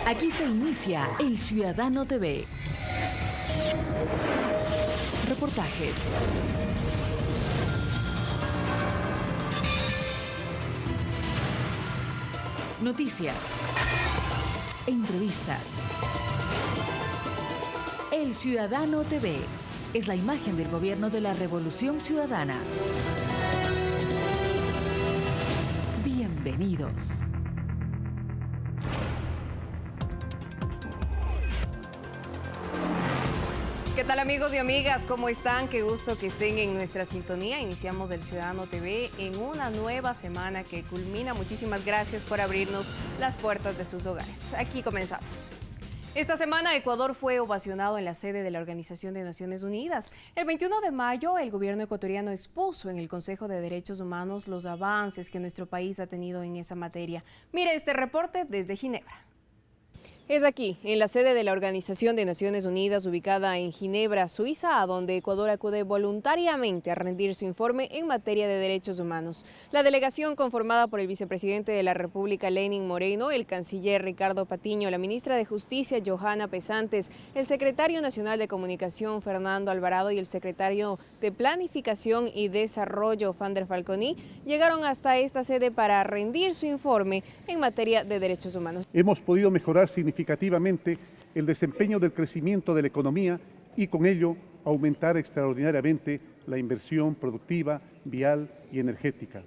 Aquí se inicia El Ciudadano TV. Reportajes. Noticias. Entrevistas. El Ciudadano TV es la imagen del gobierno de la Revolución Ciudadana. Bienvenidos. ¿Qué tal, amigos y amigas? ¿Cómo están? Qué gusto que estén en nuestra sintonía. Iniciamos El Ciudadano TV en una nueva semana que culmina. Muchísimas gracias por abrirnos las puertas de sus hogares. Aquí comenzamos. Esta semana Ecuador fue ovacionado en la sede de la Organización de Naciones Unidas. El 21 de mayo el gobierno ecuatoriano expuso en el Consejo de Derechos Humanos los avances que nuestro país ha tenido en esa materia. Mire este reporte desde Ginebra. Es aquí, en la sede de la Organización de Naciones Unidas, ubicada en Ginebra, Suiza, a donde Ecuador acude voluntariamente a rendir su informe en materia de derechos humanos. La delegación, conformada por el vicepresidente de la República, Lenín Moreno, el canciller Ricardo Patiño, la ministra de Justicia, Johanna Pesantes, el secretario nacional de Comunicación, Fernando Alvarado, y el secretario de Planificación y Desarrollo, Fander Falconi, llegaron hasta esta sede para rendir su informe en materia de derechos humanos. Hemos podido mejorar significativamente el desempeño del crecimiento de la economía y con ello aumentar extraordinariamente la inversión productiva, vial y energética.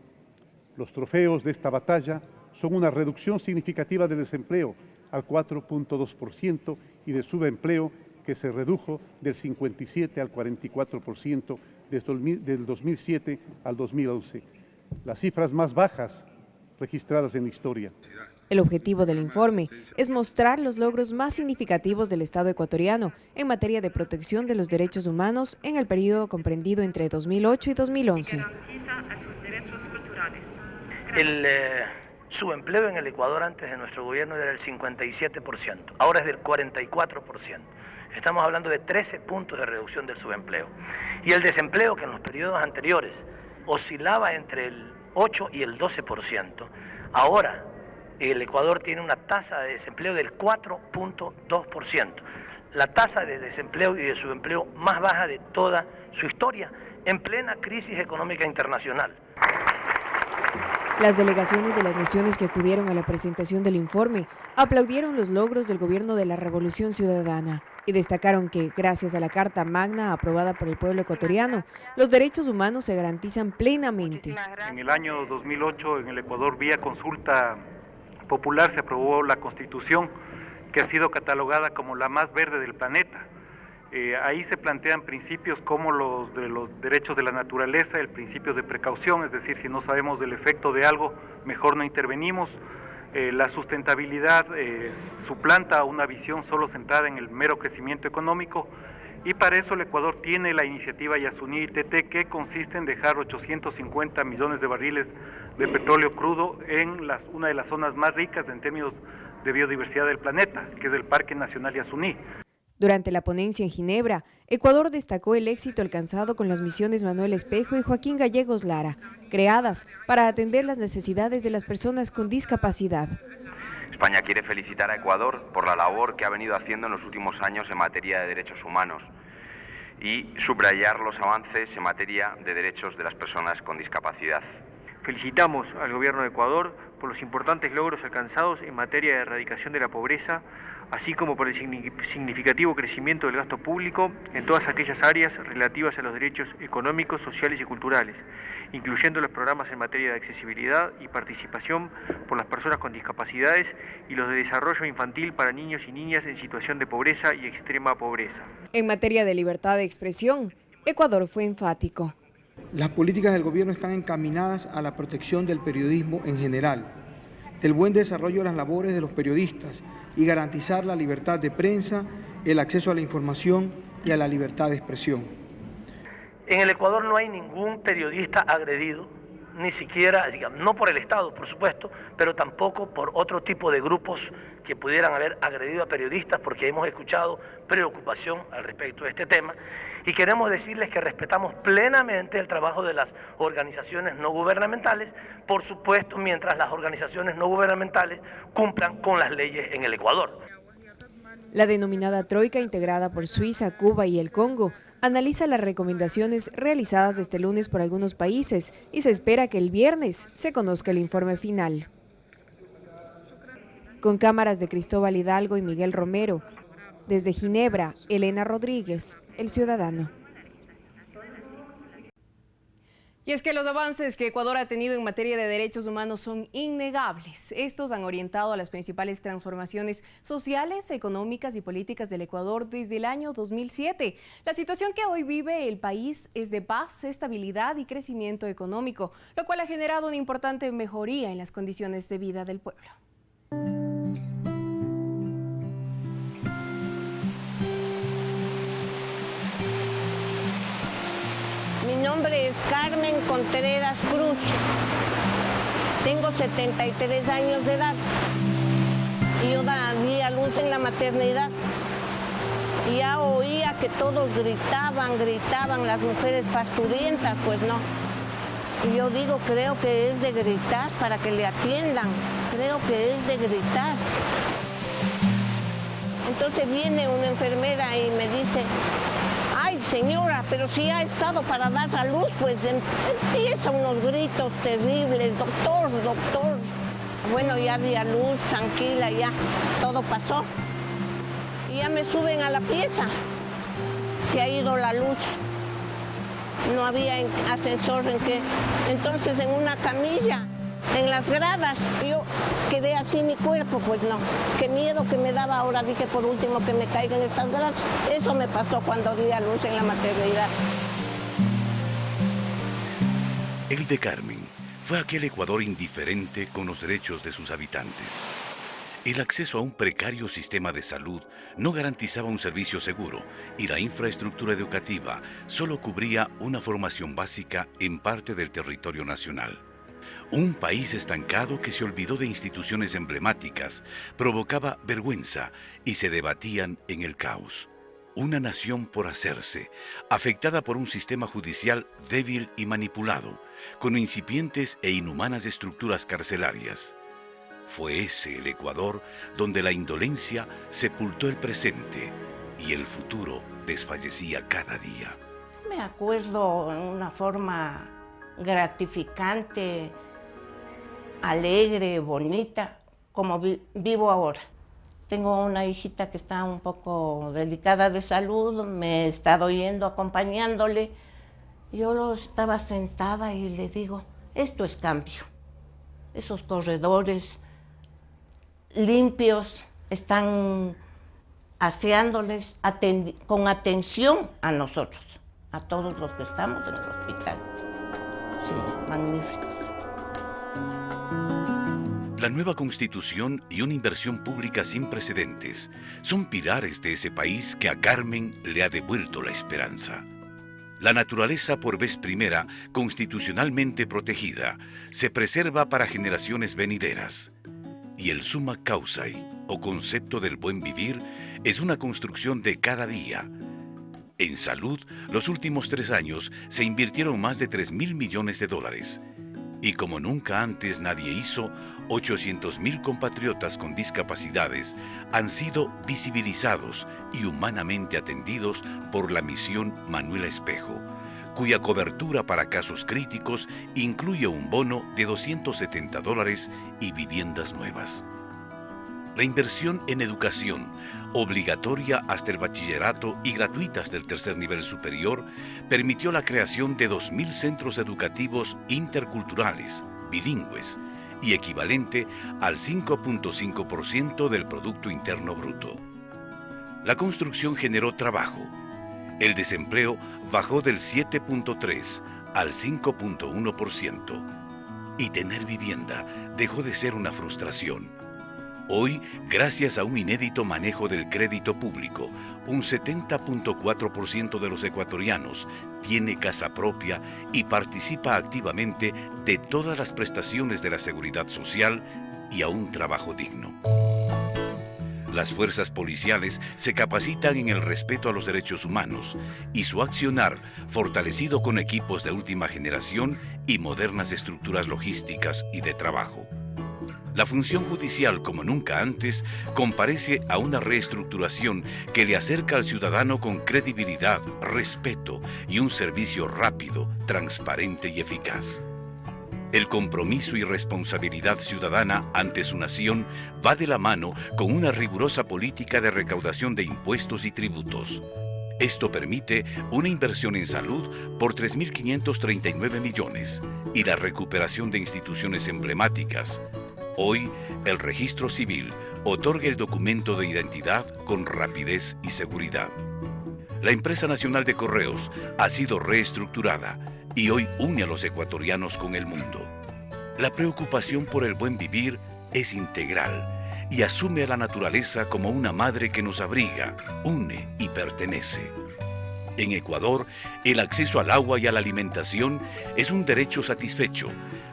Los trofeos de esta batalla son una reducción significativa del desempleo al 4.2% y del subempleo, que se redujo del 57 al 44% del 2007 al 2011, las cifras más bajas registradas en la historia. El objetivo del informe es mostrar los logros más significativos del Estado ecuatoriano en materia de protección de los derechos humanos en el periodo comprendido entre 2008 y 2011. El subempleo en el Ecuador antes de nuestro gobierno era del 57%, ahora es del 44%. Estamos hablando de 13 puntos de reducción del subempleo. Y el desempleo, que en los periodos anteriores oscilaba entre el 8 y el 12%, ahora el Ecuador tiene una tasa de desempleo del 4.2%, la tasa de desempleo y de subempleo más baja de toda su historia, en plena crisis económica internacional. Las delegaciones de las naciones que acudieron a la presentación del informe aplaudieron los logros del gobierno de la Revolución Ciudadana y destacaron que, gracias a la Carta Magna aprobada por el pueblo ecuatoriano, los derechos humanos se garantizan plenamente. En el año 2008, en el Ecuador, vía consulta popular, se aprobó la Constitución, que ha sido catalogada como la más verde del planeta. Ahí se plantean principios como los de los derechos de la naturaleza, el principio de precaución, es decir, si no sabemos del efecto de algo, mejor no intervenimos. La sustentabilidad suplanta una visión solo centrada en el mero crecimiento económico, y para eso el Ecuador tiene la iniciativa Yasuní-ITT, que consiste en dejar 850 millones de barriles de petróleo crudo en una de las zonas más ricas en términos de biodiversidad del planeta, que es el Parque Nacional Yasuní. Durante la ponencia en Ginebra, Ecuador destacó el éxito alcanzado con las misiones Manuel Espejo y Joaquín Gallegos Lara, creadas para atender las necesidades de las personas con discapacidad. España quiere felicitar a Ecuador por la labor que ha venido haciendo en los últimos años en materia de derechos humanos y subrayar los avances en materia de derechos de las personas con discapacidad. Felicitamos al Gobierno de Ecuador por los importantes logros alcanzados en materia de erradicación de la pobreza, así como por el significativo crecimiento del gasto público en todas aquellas áreas relativas a los derechos económicos, sociales y culturales, incluyendo los programas en materia de accesibilidad y participación por las personas con discapacidades y los de desarrollo infantil para niños y niñas en situación de pobreza y extrema pobreza. En materia de libertad de expresión, Ecuador fue enfático. Las políticas del gobierno están encaminadas a la protección del periodismo en general, del buen desarrollo de las labores de los periodistas y garantizar la libertad de prensa, el acceso a la información y a la libertad de expresión. En el Ecuador no hay ningún periodista agredido ni siquiera, digamos, no por el Estado, por supuesto, pero tampoco por otro tipo de grupos que pudieran haber agredido a periodistas, porque hemos escuchado preocupación al respecto de este tema, y queremos decirles que respetamos plenamente el trabajo de las organizaciones no gubernamentales, por supuesto, mientras las organizaciones no gubernamentales cumplan con las leyes en el Ecuador. La denominada Troika, integrada por Suiza, Cuba y el Congo, analiza las recomendaciones realizadas este lunes por algunos países y se espera que el viernes se conozca el informe final. Con cámaras de Cristóbal Hidalgo y Miguel Romero, desde Ginebra, Elena Rodríguez, El Ciudadano. Y es que los avances que Ecuador ha tenido en materia de derechos humanos son innegables. Estos han orientado a las principales transformaciones sociales, económicas y políticas del Ecuador desde el año 2007. La situación que hoy vive el país es de paz, estabilidad y crecimiento económico, lo cual ha generado una importante mejoría en las condiciones de vida del pueblo. Mi nombre es Carmen Contreras Cruz. Tengo 73 años de edad. Y yo di a luz en la maternidad. Y ya oía que todos gritaban, las mujeres pasturientas, pues no. Y yo digo, creo que es de gritar para que le atiendan. Creo que es de gritar. Entonces viene una enfermera y me dice: ay, señora, pero si ha estado para dar a luz, pues empiezan unos gritos terribles, doctor, doctor. Bueno, ya di a luz, tranquila, ya, todo pasó. Y ya me suben a la pieza. Se ha ido la luz. No había ascensor en qué. Entonces en una camilla, en las gradas, yo quedé así mi cuerpo, pues no. Qué miedo que me daba ahora, dije por último que me caigan estas gradas. Eso me pasó cuando di a luz en la maternidad. El de Carmen fue aquel Ecuador indiferente con los derechos de sus habitantes. El acceso a un precario sistema de salud no garantizaba un servicio seguro y la infraestructura educativa solo cubría una formación básica en parte del territorio nacional. Un país estancado que se olvidó de instituciones emblemáticas provocaba vergüenza y se debatían en el caos. Una nación por hacerse, afectada por un sistema judicial débil y manipulado, con incipientes e inhumanas estructuras carcelarias. Fue ese el Ecuador donde la indolencia sepultó el presente y el futuro desfallecía cada día. Me acuerdo en una forma gratificante, alegre, bonita, como vivo ahora. Tengo una hijita que está un poco delicada de salud, me he estado yendo acompañándole. Yo estaba sentada y le digo, esto es cambio. Esos corredores limpios están aseándoles con atención a nosotros, a todos los que estamos en el hospital. Sí, magnífico. La nueva Constitución y una inversión pública sin precedentes son pilares de ese país que a Carmen le ha devuelto la esperanza. La naturaleza por vez primera, constitucionalmente protegida, se preserva para generaciones venideras. Y el summa causae, o concepto del buen vivir, es una construcción de cada día. En salud, los últimos 3 años se invirtieron más de 3.000 millones de dólares. Y como nunca antes nadie hizo, 800.000 compatriotas con discapacidades han sido visibilizados y humanamente atendidos por la misión Manuela Espejo, cuya cobertura para casos críticos incluye un bono de $270 y viviendas nuevas. La inversión en educación, obligatoria hasta el bachillerato y gratuita hasta el tercer nivel superior, permitió la creación de 2.000 centros educativos interculturales, bilingües, y equivalente al 5.5% del Producto Interno Bruto. La construcción generó trabajo. El desempleo bajó del 7.3 al 5.1%. Y tener vivienda dejó de ser una frustración. Hoy, gracias a un inédito manejo del crédito público, un 70.4% de los ecuatorianos tiene casa propia y participa activamente de todas las prestaciones de la seguridad social y a un trabajo digno. Las fuerzas policiales se capacitan en el respeto a los derechos humanos y su accionar, fortalecido con equipos de última generación y modernas estructuras logísticas y de trabajo. La función judicial, como nunca antes, comparece a una reestructuración que le acerca al ciudadano con credibilidad, respeto y un servicio rápido, transparente y eficaz. El compromiso y responsabilidad ciudadana ante su nación va de la mano con una rigurosa política de recaudación de impuestos y tributos. Esto permite una inversión en salud por 3.539 millones y la recuperación de instituciones emblemáticas. Hoy, el registro civil otorga el documento de identidad con rapidez y seguridad. La empresa nacional de correos ha sido reestructurada y hoy une a los ecuatorianos con el mundo. La preocupación por el buen vivir es integral y asume a la naturaleza como una madre que nos abriga, une y pertenece. En Ecuador, el acceso al agua y a la alimentación es un derecho satisfecho,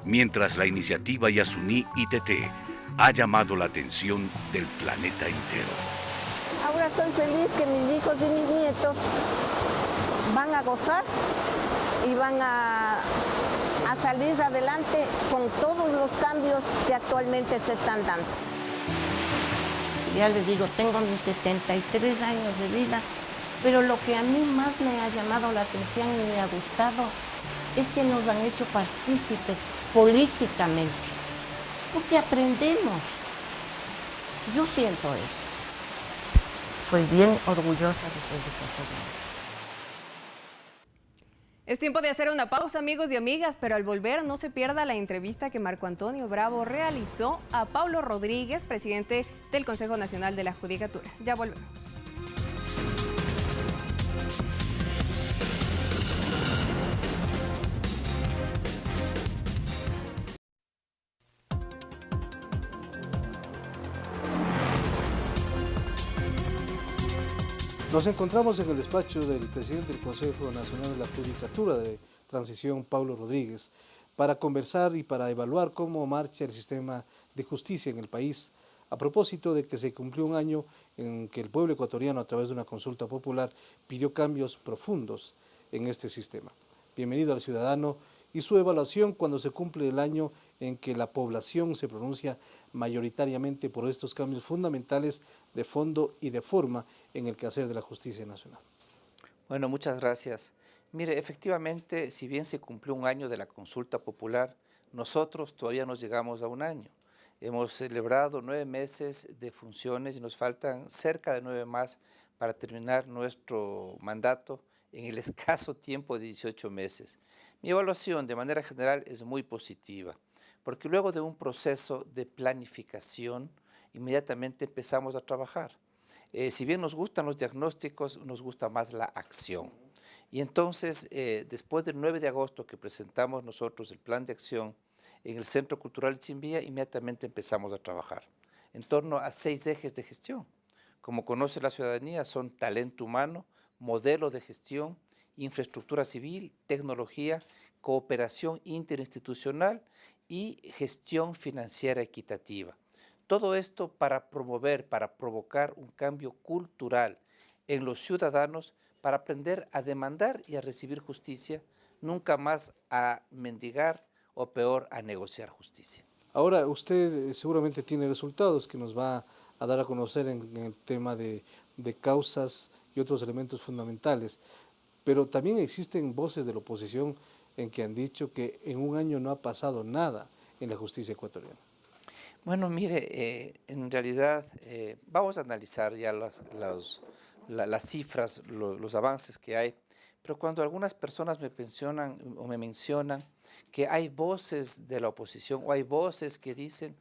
mientras la iniciativa Yasuní ITT ha llamado la atención del planeta entero. Ahora estoy feliz que mis hijos y mis nietos van a gozar y van a salir adelante con todos los cambios que actualmente se están dando. Ya les digo, tengo mis 73 años de vida, pero lo que a mí más me ha llamado la atención y me ha gustado es que nos han hecho partícipes políticamente, porque aprendemos. Yo siento eso. Estoy bien orgullosa de ser ecuatoriana. Es tiempo de hacer una pausa, amigos y amigas, pero al volver no se pierda la entrevista que Marco Antonio Bravo realizó a Paulo Rodríguez, presidente del Consejo Nacional de la Judicatura. Ya volvemos. Nos encontramos en el despacho del presidente del Consejo Nacional de la Judicatura de Transición, Paulo Rodríguez, para conversar y para evaluar cómo marcha el sistema de justicia en el país, a propósito de que se cumplió un año en que el pueblo ecuatoriano, a través de una consulta popular, pidió cambios profundos en este sistema. Bienvenido al ciudadano y su evaluación cuando se cumple el año en que la población se pronuncia mayoritariamente por estos cambios fundamentales de fondo y de forma en el quehacer de la justicia nacional. Bueno, muchas gracias. Mire, efectivamente, si bien se cumplió un año de la consulta popular, nosotros todavía no llegamos a un año. Hemos celebrado 9 meses de funciones y nos faltan cerca de 9 más para terminar nuestro mandato en el escaso tiempo de 18 meses. Mi evaluación de manera general es muy positiva, porque luego de un proceso de planificación, inmediatamente empezamos a trabajar. Si bien nos gustan los diagnósticos, nos gusta más la acción. Y entonces, después del 9 de agosto que presentamos nosotros el plan de acción en el Centro Cultural Chimbía, inmediatamente empezamos a trabajar en torno a 6 ejes de gestión. Como conoce la ciudadanía, son talento humano, modelo de gestión, infraestructura civil, tecnología, cooperación interinstitucional y gestión financiera equitativa. Todo esto para promover, para provocar un cambio cultural en los ciudadanos, para aprender a demandar y a recibir justicia, nunca más a mendigar o peor, a negociar justicia. Ahora usted seguramente tiene resultados que nos va a dar a conocer en el tema de causas y otros elementos fundamentales, pero también existen voces de la oposición en que han dicho que en un año no ha pasado nada en la justicia ecuatoriana. Bueno, mire, en realidad vamos a analizar ya las cifras, los avances que hay, pero cuando algunas personas me mencionan que hay voces de la oposición o hay voces que dicen,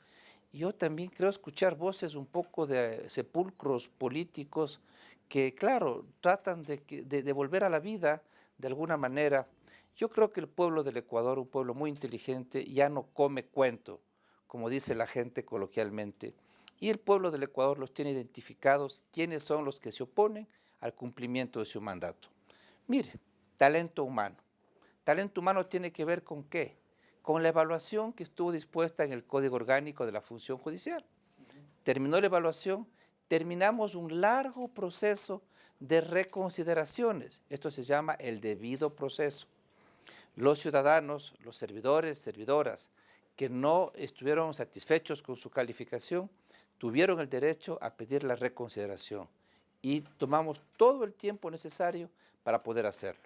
yo también creo escuchar voces un poco de sepulcros políticos que, claro, tratan de volver a la vida de alguna manera. Yo creo que el pueblo del Ecuador, un pueblo muy inteligente, ya no come cuento, como dice la gente coloquialmente. y el pueblo del Ecuador los tiene identificados quiénes son los que se oponen al cumplimiento de su mandato. Mire, talento humano. Talento humano tiene que ver con ¿qué? Con la evaluación que estuvo dispuesta en el Código Orgánico de la Función Judicial. Terminó la evaluación, terminamos un largo proceso de reconsideraciones. Esto se llama el debido proceso. Los ciudadanos, los servidores, servidoras, que no estuvieron satisfechos con su calificación, tuvieron el derecho a pedir la reconsideración y tomamos todo el tiempo necesario para poder hacerlo.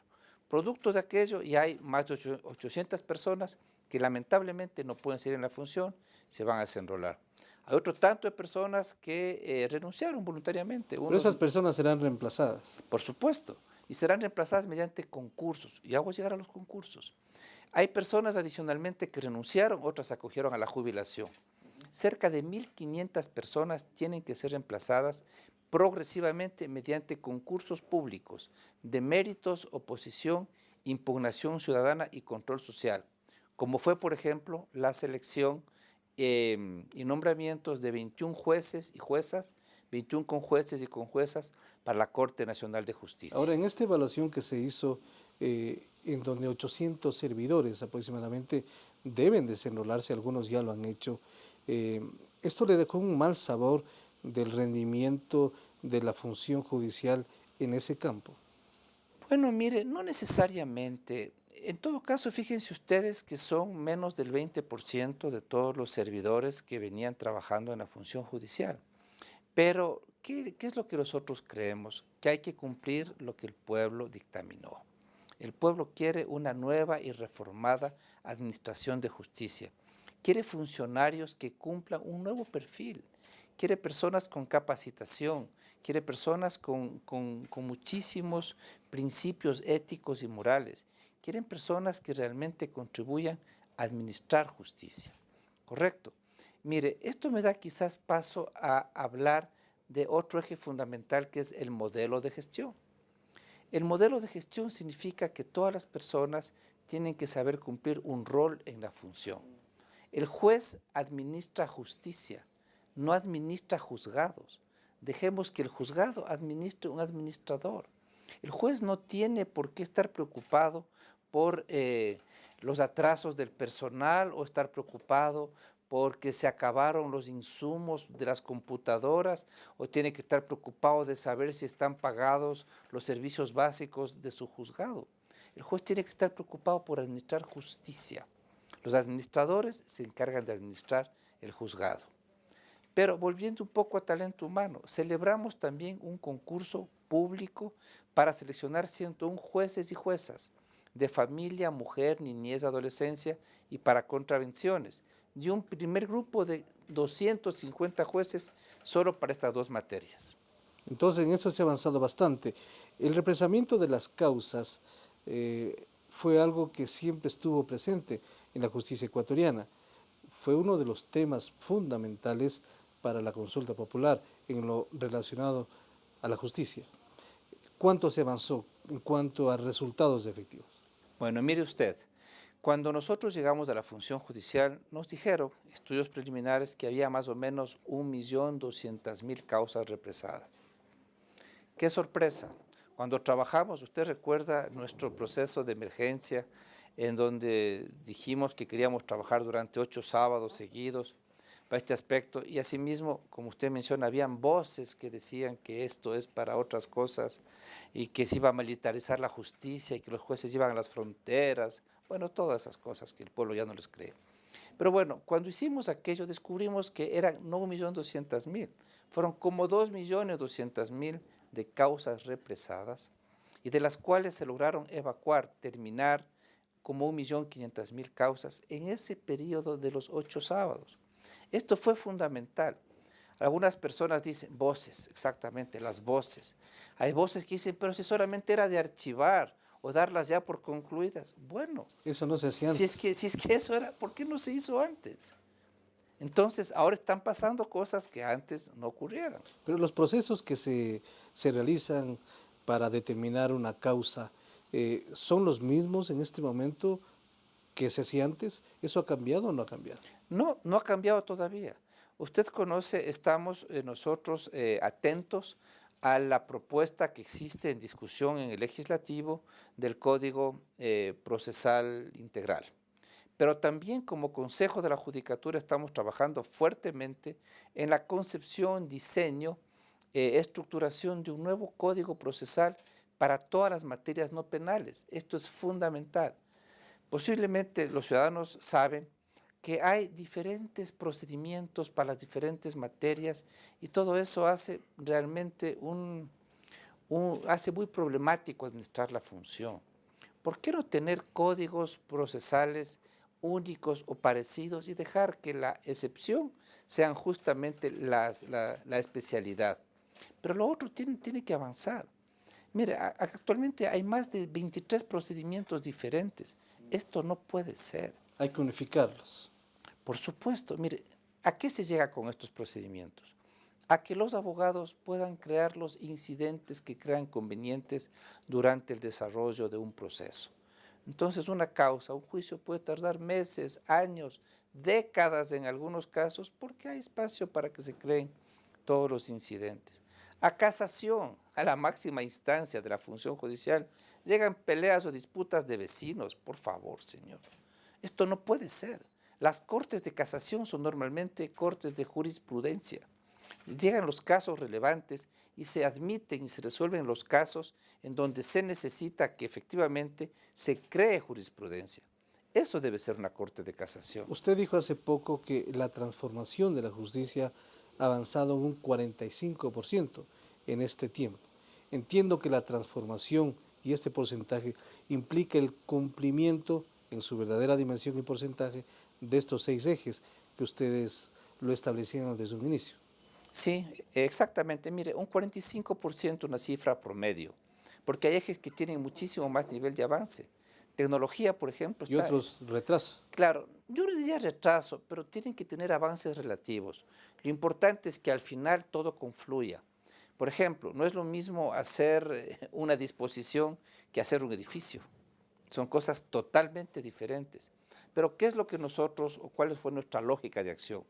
Producto de aquello, y hay más de 800 personas que lamentablemente no pueden seguir en la función, se van a desenrolar. Hay otro tanto de personas que renunciaron voluntariamente. Pero esas personas serán reemplazadas. Por supuesto, y serán reemplazadas mediante concursos, y hago llegar a los concursos. Hay personas adicionalmente que renunciaron, otras se acogieron a la jubilación. Cerca de 1.500 personas tienen que ser reemplazadas progresivamente mediante concursos públicos de méritos, oposición, impugnación ciudadana y control social, como fue, por ejemplo, la selección y nombramientos de 21 jueces y juezas, 21 conjueces y conjuezas para la Corte Nacional de Justicia. Ahora, en esta evaluación que se hizo, en donde 800 servidores aproximadamente deben desenrolarse, algunos ya lo han hecho, esto le dejó un mal sabor del rendimiento de la función judicial en ese campo. Bueno, mire, no necesariamente. En todo caso, fíjense ustedes que son menos del 20% de todos los servidores que venían trabajando en la función judicial. Pero, ¿qué es lo que nosotros creemos? Que hay que cumplir lo que el pueblo dictaminó. El pueblo quiere una nueva y reformada administración de justicia. Quiere funcionarios que cumplan un nuevo perfil. Quiere personas con capacitación, quiere personas con muchísimos principios éticos y morales. Quieren personas que realmente contribuyan a administrar justicia. ¿Correcto? Mire, esto me da quizás paso a hablar de otro eje fundamental que es el modelo de gestión. El modelo de gestión significa que todas las personas tienen que saber cumplir un rol en la función. El juez administra justicia, no administra juzgados. Dejemos que el juzgado administre un administrador. El juez no tiene por qué estar preocupado por los atrasos del personal o estar preocupado porque se acabaron los insumos de las computadoras o tiene que estar preocupado de saber si están pagados los servicios básicos de su juzgado. El juez tiene que estar preocupado por administrar justicia. Los administradores se encargan de administrar el juzgado. Pero volviendo un poco a talento humano, celebramos también un concurso público para seleccionar 101 jueces y juezas de familia, mujer, niñez, adolescencia y para contravenciones, y un primer grupo de 250 jueces solo para estas dos materias. Entonces, en eso se ha avanzado bastante. El represamiento de las causas fue algo que siempre estuvo presente en la justicia ecuatoriana. Fue uno de los temas fundamentales para la consulta popular en lo relacionado a la justicia. ¿Cuánto se avanzó en cuanto a resultados efectivos? Bueno, mire usted, cuando nosotros llegamos a la función judicial, nos dijeron, estudios preliminares, que había más o menos 1.200.000 causas represadas. ¡Qué sorpresa! Cuando trabajamos, usted recuerda nuestro proceso de emergencia, en donde dijimos que queríamos trabajar durante 8 sábados seguidos para este aspecto, y asimismo, como usted menciona, habían voces que decían que esto es para otras cosas y que se iba a militarizar la justicia y que los jueces iban a las fronteras, bueno, todas esas cosas que el pueblo ya no les cree. Pero bueno, cuando hicimos aquello descubrimos que eran no 1.200.000, fueron como 2.200.000 de causas represadas y de las cuales se lograron evacuar, terminar como 1.500.000 causas en ese periodo de los 8 sábados. Esto fue fundamental. Algunas personas dicen voces, exactamente, las voces. Hay voces que dicen, pero si solamente era de archivar o darlas ya por concluidas. Bueno, eso no se hacía antes. Si es que eso era, ¿por qué no se hizo antes? Entonces, ahora están pasando cosas que antes no ocurrieron. Pero los procesos que se realizan para determinar una causa, ¿son los mismos en este momento que se hacía antes? ¿Eso ha cambiado o no ha cambiado? No, no ha cambiado todavía. Usted conoce, estamos nosotros atentos a la propuesta que existe en discusión en el legislativo del Código Procesal Integral. Pero también como Consejo de la Judicatura estamos trabajando fuertemente en la concepción, diseño, estructuración de un nuevo Código Procesal para todas las materias no penales. Esto es fundamental. Posiblemente los ciudadanos saben que hay diferentes procedimientos para las diferentes materias y todo eso hace realmente hace muy problemático administrar la función. ¿Por qué no tener códigos procesales únicos o parecidos y dejar que la excepción sean justamente la especialidad? Pero lo otro tiene que avanzar. Mire, actualmente hay más de 23 procedimientos diferentes. Esto no puede ser. Hay que unificarlos. Por supuesto. Mire, ¿a qué se llega con estos procedimientos? A que los abogados puedan crear los incidentes que crean convenientes durante el desarrollo de un proceso. Entonces, una causa, un juicio puede tardar meses, años, décadas en algunos casos, porque hay espacio para que se creen todos los incidentes. A casación, a la máxima instancia de la función judicial, llegan peleas o disputas de vecinos. Por favor, señor. Esto no puede ser. Las cortes de casación son normalmente cortes de jurisprudencia. Llegan los casos relevantes y se admiten y se resuelven los casos en donde se necesita que efectivamente se cree jurisprudencia. Eso debe ser una corte de casación. Usted dijo hace poco que la transformación de la justicia ha avanzado un 45% en este tiempo. Entiendo que la transformación y este porcentaje implica el cumplimiento en su verdadera dimensión y porcentaje de estos 6 ejes que ustedes lo establecieron desde un inicio. Sí, exactamente. Mire, un 45% es una cifra promedio, porque hay ejes que tienen muchísimo más nivel de avance. Tecnología, por ejemplo. Y otros retraso. Claro, yo no diría retraso, pero tienen que tener avances relativos. Lo importante es que al final todo confluya. Por ejemplo, no es lo mismo hacer una disposición que hacer un edificio. Son cosas totalmente diferentes. Pero ¿qué es lo que nosotros, o cuál fue nuestra lógica de acción?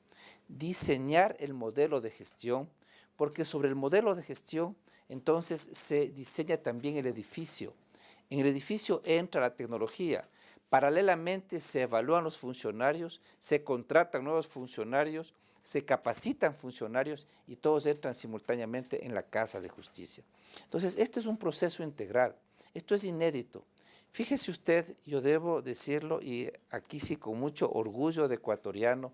Diseñar el modelo de gestión, porque sobre el modelo de gestión entonces se diseña también el edificio. En el edificio entra la tecnología. Paralelamente se evalúan los funcionarios, se contratan nuevos funcionarios, se capacitan funcionarios y todos entran simultáneamente en la Casa de Justicia. Entonces, este es un proceso integral. Esto es inédito. Fíjese usted, yo debo decirlo, y aquí sí con mucho orgullo de ecuatoriano,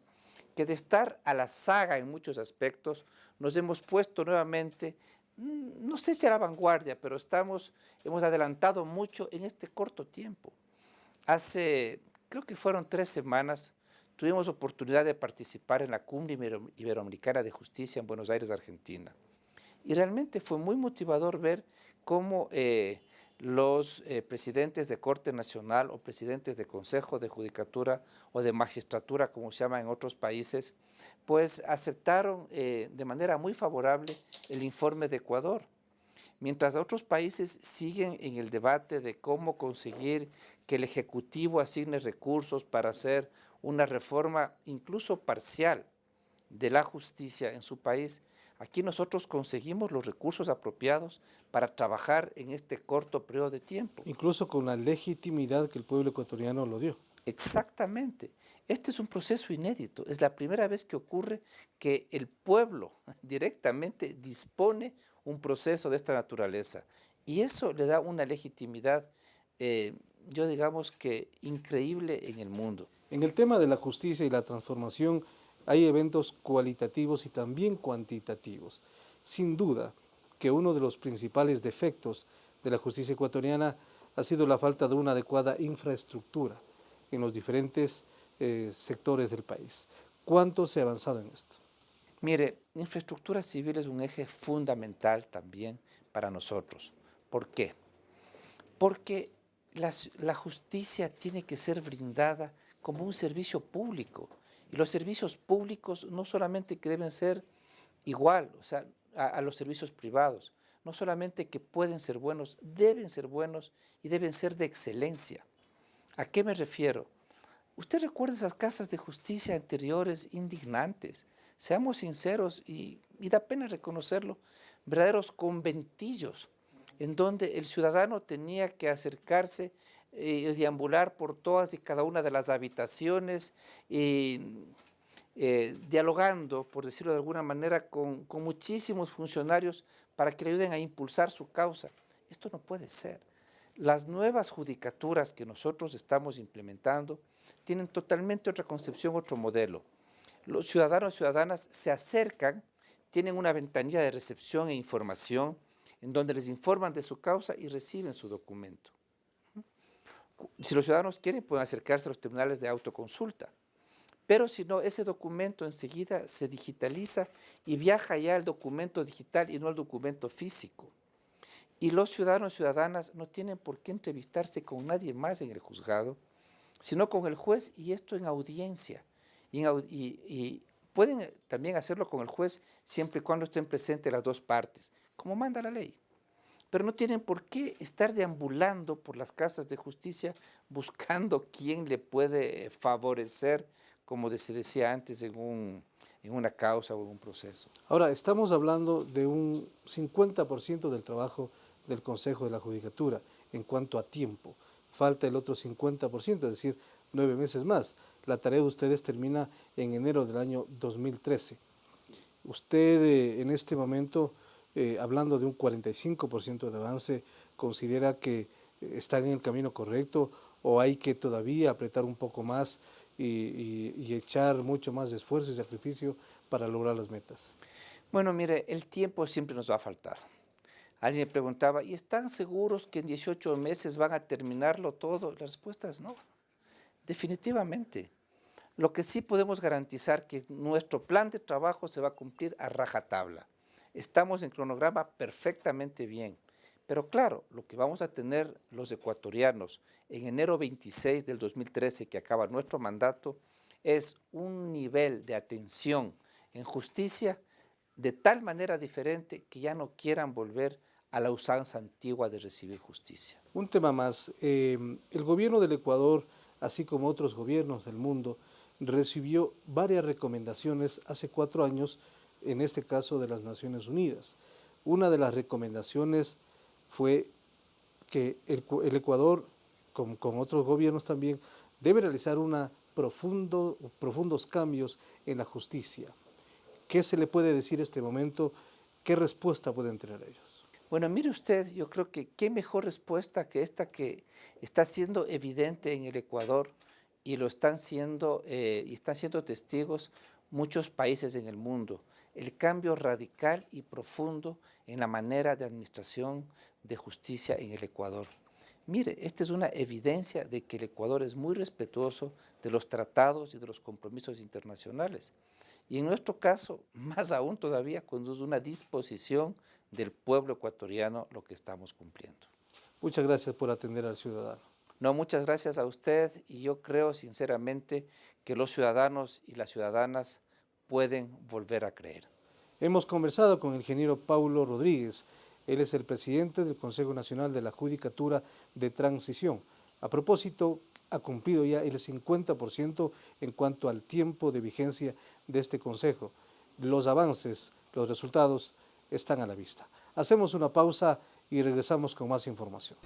que de estar a la saga en muchos aspectos, nos hemos puesto nuevamente, no sé si a la vanguardia, pero hemos adelantado mucho en este corto tiempo. Hace, creo que fueron 3 semanas, tuvimos oportunidad de participar en la Cumbre Iberoamericana de Justicia en Buenos Aires, Argentina. Y realmente fue muy motivador ver cómo los presidentes de Corte Nacional o presidentes de Consejo de Judicatura o de Magistratura, como se llama en otros países, pues aceptaron de manera muy favorable el informe de Ecuador. Mientras otros países siguen en el debate de cómo conseguir que el Ejecutivo asigne recursos para hacer una reforma incluso parcial de la justicia en su país, aquí nosotros conseguimos los recursos apropiados para trabajar en este corto periodo de tiempo. Incluso con la legitimidad que el pueblo ecuatoriano lo dio. Exactamente. Este es un proceso inédito. Es la primera vez que ocurre que el pueblo directamente dispone un proceso de esta naturaleza. Y eso le da una legitimidad, yo digamos que increíble en el mundo. En el tema de la justicia y la transformación hay eventos cualitativos y también cuantitativos. Sin duda que uno de los principales defectos de la justicia ecuatoriana ha sido la falta de una adecuada infraestructura en los diferentes sectores del país. ¿Cuánto se ha avanzado en esto? Mire, infraestructura civil es un eje fundamental también para nosotros. ¿Por qué? Porque la justicia tiene que ser brindada como un servicio público. Y los servicios públicos no solamente que deben ser igual, o sea, a los servicios privados, no solamente que pueden ser buenos, deben ser buenos y deben ser de excelencia. ¿A qué me refiero? Usted recuerda esas casas de justicia anteriores indignantes, seamos sinceros y da pena reconocerlo, verdaderos conventillos, en donde el ciudadano tenía que acercarse y deambular por todas y cada una de las habitaciones, dialogando, por decirlo de alguna manera, con muchísimos funcionarios para que le ayuden a impulsar su causa. Esto no puede ser. Las nuevas judicaturas que nosotros estamos implementando tienen totalmente otra concepción, otro modelo. Los ciudadanos y ciudadanas se acercan, tienen una ventanilla de recepción e información en donde les informan de su causa y reciben su documento. Si los ciudadanos quieren, pueden acercarse a los tribunales de autoconsulta, pero si no, ese documento enseguida se digitaliza y viaja ya al documento digital y no al documento físico. Y los ciudadanos y ciudadanas no tienen por qué entrevistarse con nadie más en el juzgado, sino con el juez, y esto en audiencia. Y pueden también hacerlo con el juez siempre y cuando estén presentes las dos partes, como manda la ley. Pero no tienen por qué estar deambulando por las casas de justicia buscando quién le puede favorecer, como se decía antes, en una causa o en un proceso. Ahora, estamos hablando de un 50% del trabajo del Consejo de la Judicatura en cuanto a tiempo. Falta el otro 50%, es decir, 9 meses más. La tarea de ustedes termina en enero del año 2013. Usted en este momento, hablando de un 45% de avance, ¿considera que están en el camino correcto o hay que todavía apretar un poco más y echar mucho más de esfuerzo y sacrificio para lograr las metas? Bueno, mire, el tiempo siempre nos va a faltar. Alguien me preguntaba, ¿y están seguros que en 18 meses van a terminarlo todo? La respuesta es no, definitivamente. Lo que sí podemos garantizar que nuestro plan de trabajo se va a cumplir a rajatabla. Estamos en cronograma perfectamente bien. Pero claro, lo que vamos a tener los ecuatorianos en enero 26 del 2013, que acaba nuestro mandato, es un nivel de atención en justicia de tal manera diferente que ya no quieran volver a la usanza antigua de recibir justicia. Un tema más, el gobierno del Ecuador, así como otros gobiernos del mundo, recibió varias recomendaciones hace 4 años, en este caso de las Naciones Unidas. Una de las recomendaciones fue que el Ecuador, con otros gobiernos también, debe realizar profundos cambios en la justicia. ¿Qué se le puede decir en este momento? ¿Qué respuesta pueden tener ellos? Bueno, mire usted, yo creo que qué mejor respuesta que esta que está siendo evidente en el Ecuador y lo están siendo testigos muchos países en el mundo. El cambio radical y profundo en la manera de administración de justicia en el Ecuador. Mire, esta es una evidencia de que el Ecuador es muy respetuoso de los tratados y de los compromisos internacionales. Y en nuestro caso, más aún todavía, cuando es una disposición del pueblo ecuatoriano lo que estamos cumpliendo. Muchas gracias por atender al ciudadano. No, muchas gracias a usted y yo creo sinceramente que los ciudadanos y las ciudadanas pueden volver a creer. Hemos conversado con el ingeniero Paulo Rodríguez. Él es el presidente del Consejo Nacional de la Judicatura de Transición. A propósito, ha cumplido ya el 50% en cuanto al tiempo de vigencia de este Consejo. Los avances, los resultados están a la vista. Hacemos una pausa y regresamos con más información.